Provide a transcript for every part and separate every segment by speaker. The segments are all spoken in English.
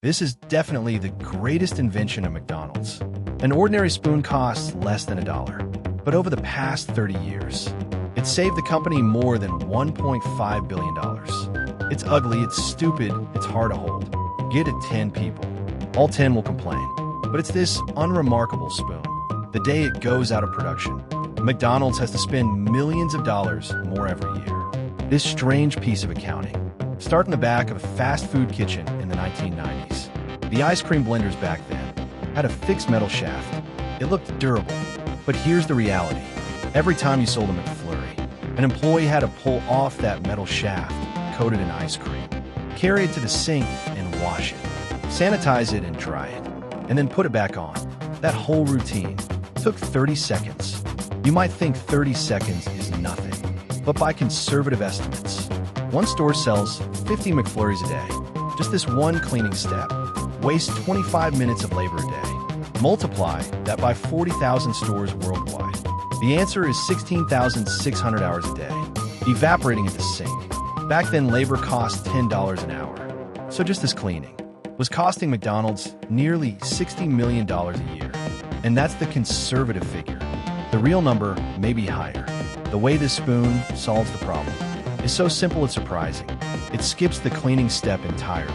Speaker 1: This is definitely the greatest invention of McDonald's. An ordinary spoon costs less than $1, but over the past 30 years, it saved the company more than $1.5 billion. It's ugly, it's stupid, it's hard to hold. Get it 10 people. All 10 will complain. But it's this unremarkable spoon. The day it goes out of production, McDonald's has to spend millions of dollars more every year. This strange piece of accounting started in the back of a fast food kitchen in the 1990s. The ice cream blenders back then had a fixed metal shaft. It looked durable, but here's the reality. Every time you sold a McFlurry, an employee had to pull off that metal shaft coated in ice cream, carry it to the sink and wash it, sanitize it and dry it, and then put it back on. That whole routine took 30 seconds. You might think 30 seconds is nothing, but by conservative estimates, one store sells 50 McFlurries a day. Just this one cleaning step wastes 25 minutes of labor a day. Multiply that by 40,000 stores worldwide. The answer is 16,600 hours a day, evaporating at the sink. Back then, labor cost $10 an hour. So just this cleaning was costing McDonald's nearly $60 million a year. And that's the conservative figure. The real number may be higher. The way this spoon solves the problem is so simple it's surprising. It skips the cleaning step entirely.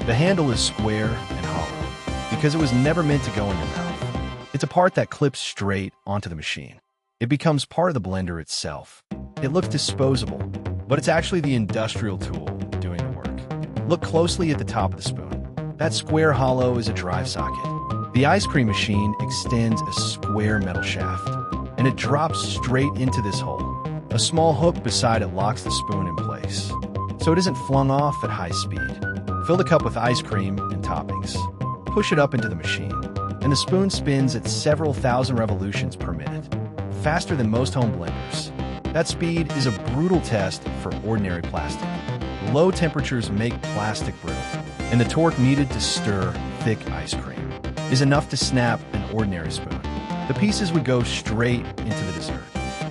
Speaker 1: The handle is square and hollow because it was never meant to go in your mouth. It's a part that clips straight onto the machine. It becomes part of the blender itself. It looks disposable, but it's actually the industrial tool doing the work. Look closely at the top of the spoon. That square hollow is a drive socket. The ice cream machine extends a square metal shaft, and it drops straight into this hole. A small hook beside it locks the spoon in place, so it isn't flung off at high speed. Fill the cup with ice cream and toppings. Push it up into the machine, and the spoon spins at several thousand revolutions per minute, faster than most home blenders. That speed is a brutal test for ordinary plastic. Low temperatures make plastic brittle, and the torque needed to stir thick ice cream is enough to snap an ordinary spoon. The pieces would go straight into the dessert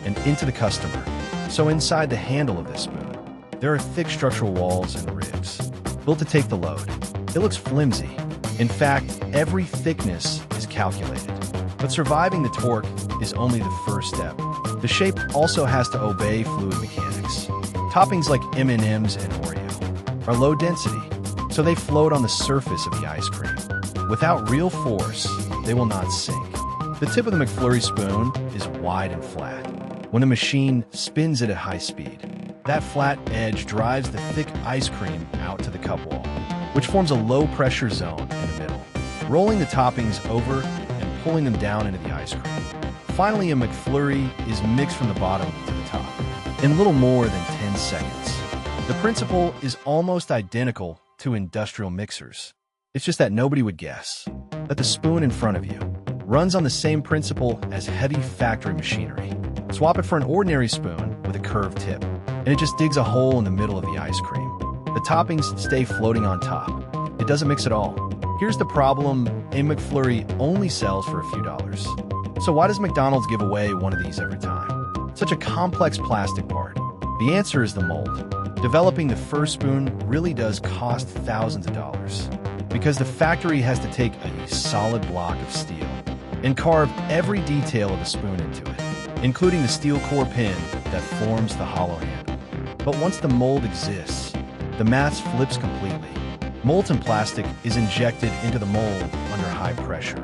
Speaker 1: and into the customer. So inside the handle of this spoon, there are thick structural walls and ribs built to take the load. It looks flimsy. In fact, every thickness is calculated. But surviving the torque is only the first step. The shape also has to obey fluid mechanics. Toppings like M&Ms and Oreo are low density, so they float on the surface of the ice cream. Without real force, they will not sink. The tip of the McFlurry spoon is wide and flat. When the machine spins it at high speed, that flat edge drives the thick ice cream out to the cup wall, which forms a low-pressure zone in the middle, rolling the toppings over and pulling them down into the ice cream. Finally, a McFlurry is mixed from the bottom to the top in little more than 10 seconds. The principle is almost identical to industrial mixers. It's just that nobody would guess that the spoon in front of you runs on the same principle as heavy factory machinery. Swap it for an ordinary spoon with a curved tip, and it just digs a hole in the middle of the ice cream. The toppings stay floating on top. It doesn't mix at all. Here's the problem: a McFlurry only sells for a few dollars. So why does McDonald's give away one of these every time? Such a complex plastic part. The answer is the mold. Developing the first spoon really does cost thousands of dollars, because the factory has to take a solid block of steel and carve every detail of the spoon into it, including the steel core pin that forms the hollow handle. But once the mold exists, the math flips completely. Molten plastic is injected into the mold under high pressure,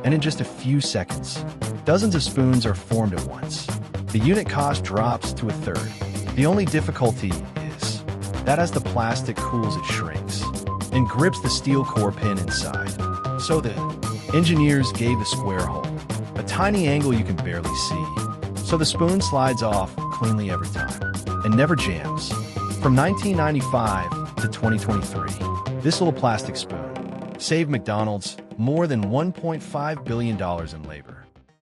Speaker 1: and in just a few seconds, dozens of spoons are formed at once. The unit cost drops to a third. The only difficulty is that as the plastic cools, it shrinks and grips the steel core pin inside. So the engineers gave the square hole a tiny angle you can barely see, so the spoon slides off cleanly every time and never jams. From 1995 to 2023, this little plastic spoon saved McDonald's more than $1.5 billion in labor.